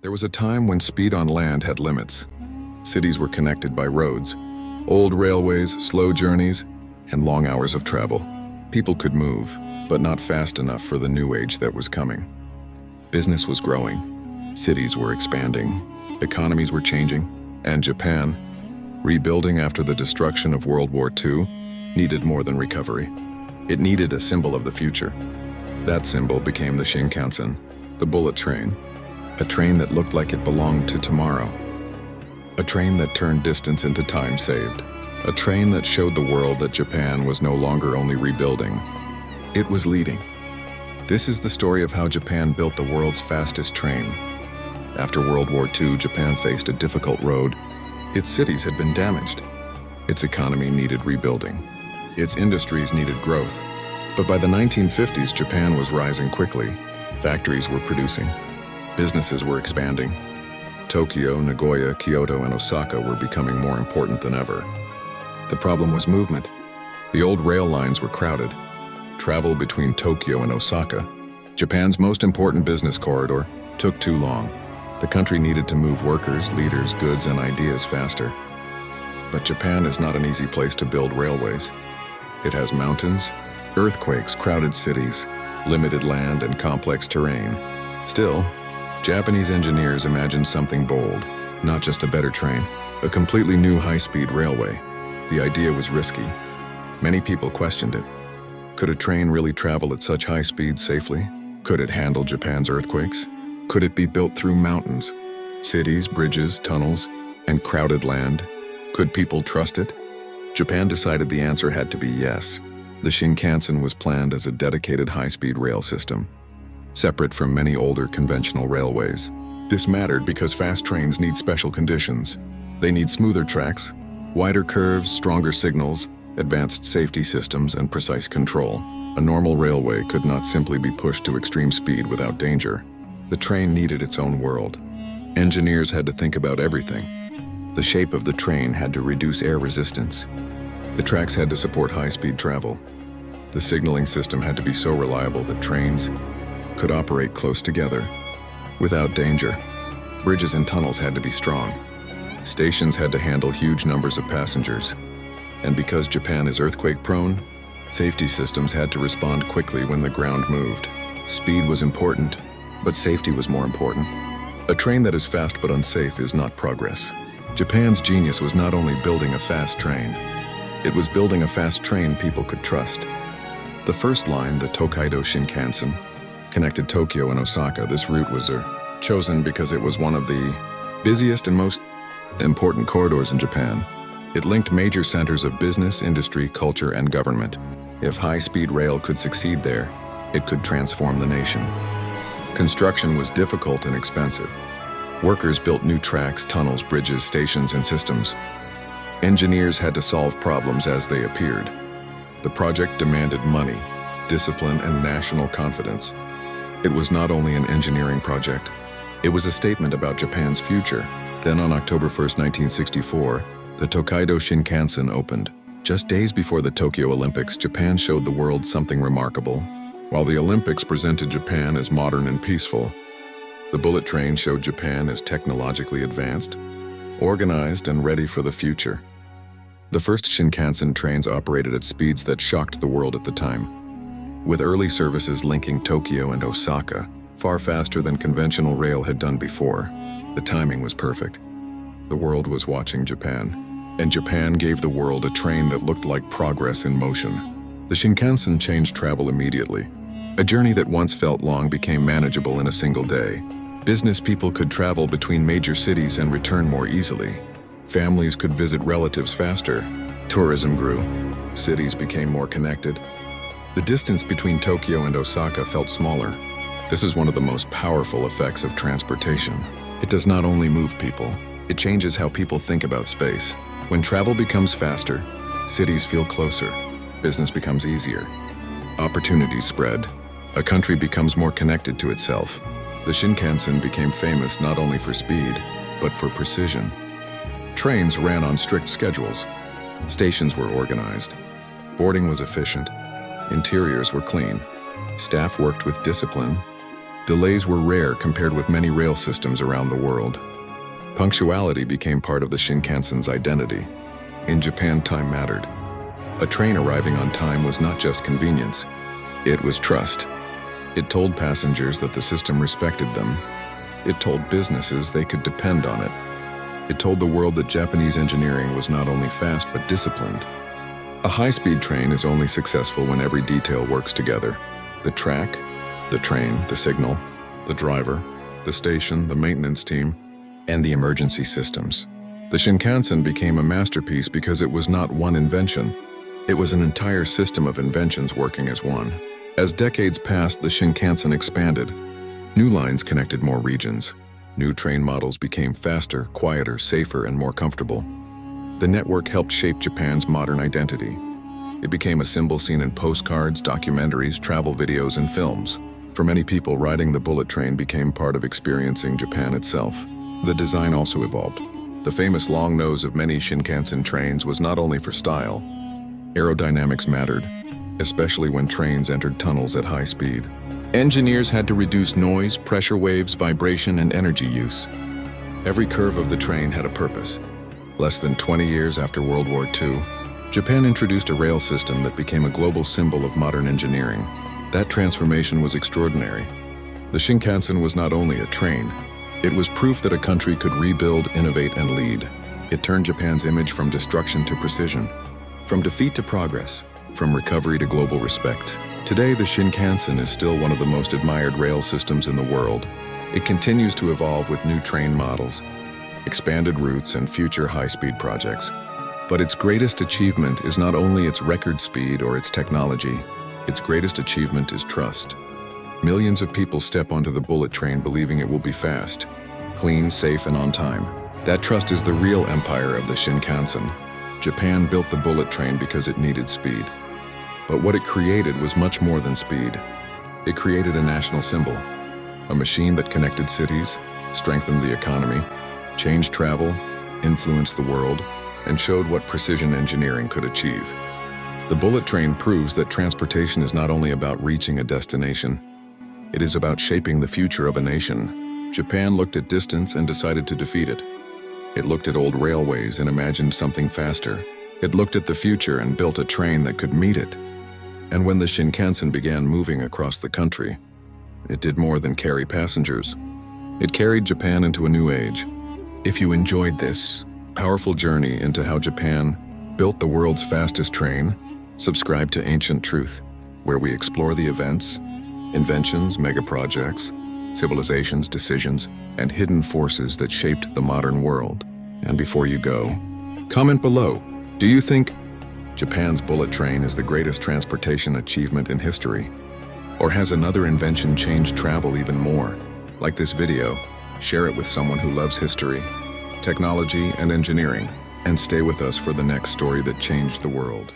There was a time when speed on land had limits. Cities were connected by roads, old railways, slow journeys, and long hours of travel. People could move, but not fast enough for the new age that was coming. Business was growing, cities were expanding, economies were changing, and Japan, rebuilding after the destruction of World War II, needed more than recovery. It needed a symbol of the future. That symbol became the Shinkansen, the bullet train, a train that looked like it belonged to tomorrow. A train that turned distance into time saved. A train that showed the world that Japan was no longer only rebuilding. It was leading. This is the story of how Japan built the world's fastest train. After World War II, Japan faced a difficult road. Its cities had been damaged. Its economy needed rebuilding. Its industries needed growth. But by the 1950s, Japan was rising quickly. Factories were producing. Businesses were expanding. Tokyo, Nagoya, Kyoto, and Osaka were becoming more important than ever. The problem was movement. The old rail lines were crowded. Travel between Tokyo and Osaka, Japan's most important business corridor, took too long. The country needed to move workers, leaders, goods, and ideas faster. But Japan is not an easy place to build railways. It has mountains, earthquakes, crowded cities, limited land, and complex terrain. Still, Japanese engineers imagined something bold, not just a better train, a completely new high-speed railway. The idea was risky. Many people questioned it. Could a train really travel at such high speed safely? Could it handle Japan's earthquakes? Could it be built through mountains, cities, bridges, tunnels, and crowded land? Could people trust it? Japan decided the answer had to be yes. The Shinkansen was planned as a dedicated high-speed rail system, separate from many older conventional railways. This mattered because fast trains need special conditions. They need smoother tracks, wider curves, stronger signals, advanced safety systems, and precise control. A normal railway could not simply be pushed to extreme speed without danger. The train needed its own world. Engineers had to think about everything. The shape of the train had to reduce air resistance. The tracks had to support high-speed travel. The signaling system had to be so reliable that trains could operate close together without danger. Bridges and tunnels had to be strong. Stations had to handle huge numbers of passengers. And because Japan is earthquake-prone, safety systems had to respond quickly when the ground moved. Speed was important, but safety was more important. A train that is fast but unsafe is not progress. Japan's genius was not only building a fast train, it was building a fast train people could trust. The first line, the Tokaido Shinkansen, connected Tokyo and Osaka. This route was chosen because it was one of the busiest and most important corridors in Japan. It linked major centers of business, industry, culture, and government. If high-speed rail could succeed there, it could transform the nation. Construction was difficult and expensive. Workers built new tracks, tunnels, bridges, stations, and systems. Engineers had to solve problems as they appeared. The project demanded money, discipline, and national confidence. It was not only an engineering project, it was a statement about Japan's future. Then on October 1st, 1964, the Tokaido Shinkansen opened. Just days before the Tokyo Olympics, Japan showed the world something remarkable. While the Olympics presented Japan as modern and peaceful, the bullet train showed Japan as technologically advanced, organized, and ready for the future. The first Shinkansen trains operated at speeds that shocked the world at the time. With early services linking Tokyo and Osaka, far faster than conventional rail had done before, the timing was perfect. The world was watching Japan, and Japan gave the world a train that looked like progress in motion. The Shinkansen changed travel immediately. A journey that once felt long became manageable in a single day. Business people could travel between major cities and return more easily. Families could visit relatives faster. Tourism grew. Cities became more connected. The distance between Tokyo and Osaka felt smaller. This is one of the most powerful effects of transportation. It does not only move people, it changes how people think about space. When travel becomes faster, cities feel closer. Business becomes easier. Opportunities spread. A country becomes more connected to itself. The Shinkansen became famous not only for speed, but for precision. Trains ran on strict schedules. Stations were organized. Boarding was efficient. Interiors were clean. Staff worked with discipline. Delays were rare compared with many rail systems around the world. Punctuality became part of the Shinkansen's identity. In Japan, time mattered. A train arriving on time was not just convenience, it was trust. It told passengers that the system respected them. It told businesses they could depend on it. It told the world that Japanese engineering was not only fast but disciplined. A high-speed train is only successful when every detail works together. The track, the train, the signal, the driver, the station, the maintenance team, and the emergency systems. The Shinkansen became a masterpiece because it was not one invention. It was an entire system of inventions working as one. As decades passed, the Shinkansen expanded. New lines connected more regions. New train models became faster, quieter, safer, and more comfortable. The network helped shape Japan's modern identity. It became a symbol seen in postcards, documentaries, travel videos, and films. For many people, riding the bullet train became part of experiencing Japan itself. The design also evolved. The famous long nose of many Shinkansen trains was not only for style. Aerodynamics mattered, especially when trains entered tunnels at high speed. Engineers had to reduce noise, pressure waves, vibration, and energy use. Every curve of the train had a purpose. Less than 20 years after World War II, Japan introduced a rail system that became a global symbol of modern engineering. That transformation was extraordinary. The Shinkansen was not only a train, it was proof that a country could rebuild, innovate, and lead. It turned Japan's image from destruction to precision, from defeat to progress, from recovery to global respect. Today, the Shinkansen is still one of the most admired rail systems in the world. It continues to evolve with new train models, expanded routes, and future high-speed projects. But its greatest achievement is not only its record speed or its technology. Its greatest achievement is trust. Millions of people step onto the bullet train believing it will be fast, clean, safe, and on time. That trust is the real empire of the Shinkansen. Japan built the bullet train because it needed speed. But what it created was much more than speed. It created a national symbol, a machine that connected cities, strengthened the economy, changed travel, influenced the world, and showed what precision engineering could achieve. The bullet train proves that transportation is not only about reaching a destination, it is about shaping the future of a nation. Japan looked at distance and decided to defeat it. It looked at old railways and imagined something faster. It looked at the future and built a train that could meet it. And when the Shinkansen began moving across the country, it did more than carry passengers. It carried Japan into a new age. If you enjoyed this powerful journey into how Japan built the world's fastest train, subscribe to Ancient Truth, where we explore the events, inventions, megaprojects, civilizations, decisions, and hidden forces that shaped the modern world. And before you go, comment below, do you think Japan's bullet train is the greatest transportation achievement in history? Or has another invention changed travel even more? Like this video, share it with someone who loves history, technology, and engineering, and stay with us for the next story that changed the world.